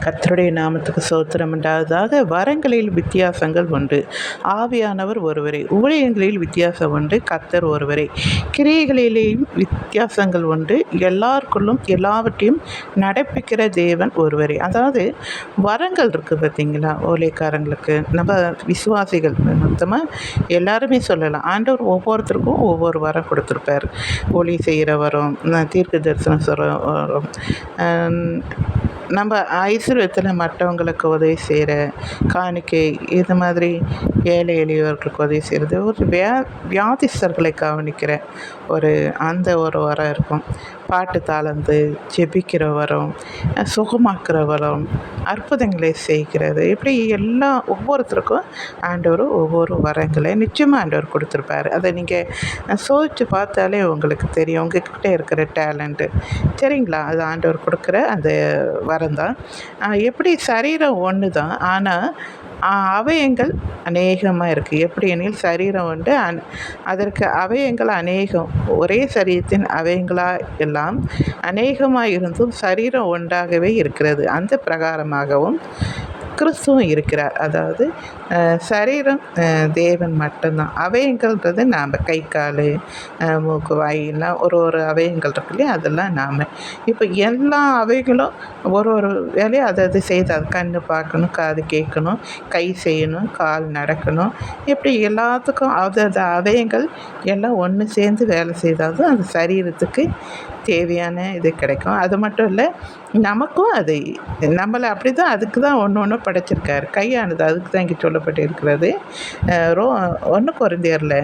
கர்த்தருடைய நாமத்துக்கு ஸ்தோத்திரம் உண்டாவதாக. வரங்களில் வித்தியாசங்கள் உண்டு, ஆவியானவர் ஒருவரே. ஊழியங்களில் வித்தியாசம் உண்டு, கர்த்தர் ஒருவரே. கிரியைகளிலேயும் வித்தியாசங்கள் உண்டு, எல்லாருக்குள்ளும் எல்லாவற்றையும் நடப்பிக்கிற தேவன் ஒருவரே. அதாவது வரங்கள் இருக்குது பார்த்தீங்களா, ஊழியக்காரங்களுக்கு, நம்ம விசுவாசிகள் மொத்தமாக எல்லாருமே சொல்லலாம். ஆண்டவர் ஒவ்வொருத்தருக்கும் ஒவ்வொரு வரம் கொடுத்துருப்பார். ஒளி செய்கிற வரம், தீர்க்க தரிசனம் சொல்கிற வரம், நம்ம ஐஸ்வர்யத்தில் மற்றவங்களுக்கு உதவி செய்கிற காணிக்கை, இது மாதிரி ஏழை எளியவர்களுக்கு உதவி செய்கிறது, ஒரு வியாதிஸ்தர்களை கவனிக்கிற அந்த ஒரு வரம் இருக்கும். பாட்டு தாளந்து, ஜெபிக்கிற வரம், சுகமாக்குற வரம், அற்புதங்களை செய்கிறது, இப்படி எல்லாம் ஒவ்வொருத்தருக்கும் ஆண்டவர் ஒவ்வொரு வரங்களை நிச்சயமாக ஆண்டவர் கொடுத்துருப்பாரு. அதை நீங்கள் சோதித்து பார்த்தாலே உங்களுக்கு தெரியும், உங்ககிட்ட இருக்கிற டேலண்ட்டு. சரிங்களா? அது ஆண்டவர் கொடுக்குற அந்த வரம் தான். எப்படி சரீரம் ஒன்று தான், ஆனால் அவயங்கள் அநேகமாக இருக்குது. எப்படி எனில் சரீரம் உண்டு, அதற்கு அவயங்கள் அநேகம். ஒரே சரீரத்தின் அவயங்களாக எல்லாம் அநேகமாக இருந்தும் சரீரம் ஒன்றாகவே இருக்கிறது. அந்த பிரகாரமாகவும் கிறிஸ்துவும் இருக்கிறார். அதாவது சரீரம் தேவன் மட்டும்தான். அவயங்கள்ன்றது நாம் கை, கால், மூக்கு, வாயெல்லாம் ஒரு அவயங்கள் இருக்கு இல்லையா, அதெல்லாம் நாம். இப்போ எல்லா அவயங்களும் ஒரு வேலையை அது செய்தால், கண் பார்க்கணும், காது கேட்கணும், கை செய்யணும், கால் நடக்கணும், இப்படி எல்லாத்துக்கும் அது அவயங்கள் எல்லாம் ஒன்று சேர்ந்து வேலை செய்தால் தான் அந்த சரீரத்துக்கு தேவையான இது கிடைக்கும். அது மட்டும் இல்லை, நமக்கும் அது நம்மளை அப்படி தான், அதுக்கு தான் ஒன்று படைச்சிருக்காரு. கையானது அதுக்கு தான் இங்கே சொல்லப்பட்டு இருக்கிறது. 1 கொரிந்தியரில்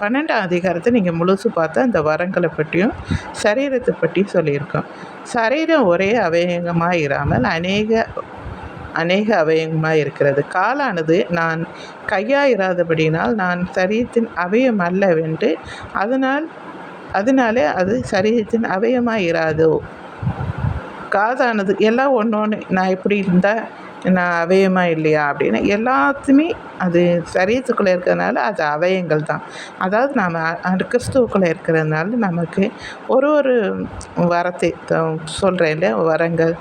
12ஆம் அதிகாரத்தை நீங்கள் முழுசு பார்த்தா அந்த வரங்களை பற்றியும் சரீரத்தை பற்றியும் சொல்லியிருக்கோம். சரீரம் ஒரே அவயங்கமாக இராமல் அநேக அவயங்கமாக இருக்கிறது. காலானது நான் கையாயிராதபடினால் நான் சரீரத்தின் அவயம் அல்லவென்று அதனாலே அது சரீரத்தின் அவயமாக இராதோ. காதானது எல்லாம் ஒன்று நான் எப்படி இருந்தால் நான் அவயமாக இல்லையா அப்படின்னு எல்லாத்துமே அது சரீரத்துக்குள்ளே இருக்கிறதுனால அது அவயங்கள் தான். அதாவது நாம் அந்த கிறிஸ்துவுக்குள்ளே இருக்கிறதுனால நமக்கு ஒரு வரத்தை சொல்கிறேன் இல்லையா, வரங்கள்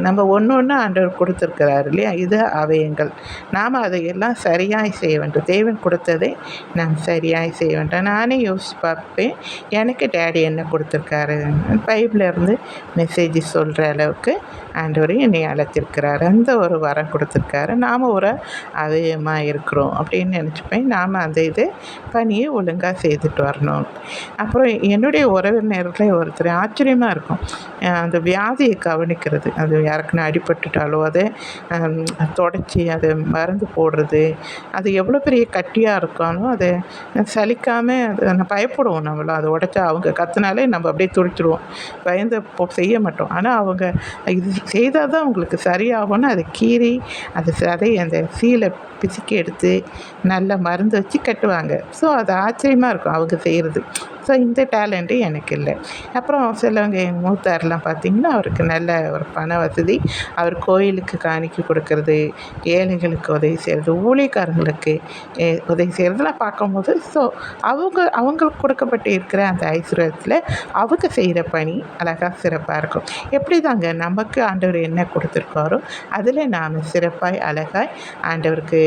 நம்ம ஒன்று ஆண்டவர் கொடுத்துருக்கிறாரு இல்லையா, இது அவயங்கள். நாம் அதை எல்லாம் சரியாய் செய்ய வேண்டும். தேவன் கொடுத்ததை நாம் சரியாய் செய்ய வேண்டும். நானே யோசித்து பார்ப்பேன், எனக்கு டேடி என்ன கொடுத்துருக்காரு, பைபிளிலேருந்து மெசேஜ் சொல்கிற அளவுக்கு ஆண்டவர் என்னை அழைத்திருக்கிறாரு. அந்த ஒரு வரம் கொடுத்துருக்காரு. நாம் ஒரு அவயமாக இருக்கிறோம் அப்படின்னு நினச்சிப்பேன். நாம் அந்த இது பணியை ஒழுங்காக செய்துட்டு வரணும். அப்புறம் என்னுடைய உறவினர்களே ஒருத்தர் ஆச்சரியமாக இருக்கும், அந்த வியாதியை கவனிக்கிறது. அது யாருக்குன்னு அடிபட்டுட்டாலோ அதை தொடச்சி அதை மருந்து போடுறது, அது எவ்வளோ பெரிய கட்டியாக இருக்கானோ அதை சலிக்காமல் அதை பயப்படுவோம். நம்மளும் அதை உடச்சா அவங்க கற்றுனாலே நம்ம அப்படியே துடிச்சிடுவோம், பயந்து செய்ய மாட்டோம். ஆனால் அவங்க இது செய்தால் தான் உங்களுக்கு சரியாகும்னு அதை கீறி அதை அந்த சீலை பிசுக்கி எடுத்து நல்ல மருந்து வச்சு கட்டுவாங்க. ஸோ அது ஆச்சரியமாக இருக்கும் அவங்க செய்கிறது. ஸோ இந்த டேலண்ட்டு எனக்கு இல்லை. அப்புறம் சிலவங்க எங்கள் மூத்தாரெலாம் பார்த்திங்கன்னா, அவருக்கு நல்ல ஒரு பண வசதி, அவர் கோயிலுக்கு காணிக்கை கொடுக்கறது, ஏழைகளுக்கு உதவி செய்கிறது, ஊழியக்காரங்களுக்கு உதவி செய்கிறதெல்லாம் பார்க்கும்போது, ஸோ அவங்களுக்கு கொடுக்கப்பட்டு இருக்கிற அந்த ஐஸ்வர்யத்தில் அவங்க செய்கிற பணி அழகாக சிறப்பாக இருக்கும். எப்படி தாங்க நமக்கு ஆண்டவர் என்ன கொடுத்துருக்காரோ அதில் நாம் சிறப்பாய் அழகாய் ஆண்டவருக்கு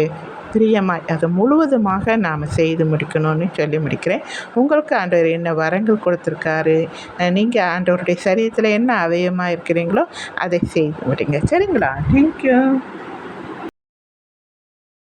பிரியமாய் அதை முழுவதுமாக நாம் செய்து முடிக்கணும்னு சொல்லி முடிக்கிறேன். உங்களுக்கு ஆண்டவர் என்ன வரங்கள் கொடுத்துருக்காரு, நீங்கள் ஆண்டவருடைய சரீரத்தில் என்ன அவயமாக இருக்கிறீங்களோ அதை செய்து முடிங்க. சரிங்களா? தேங்க்யூ.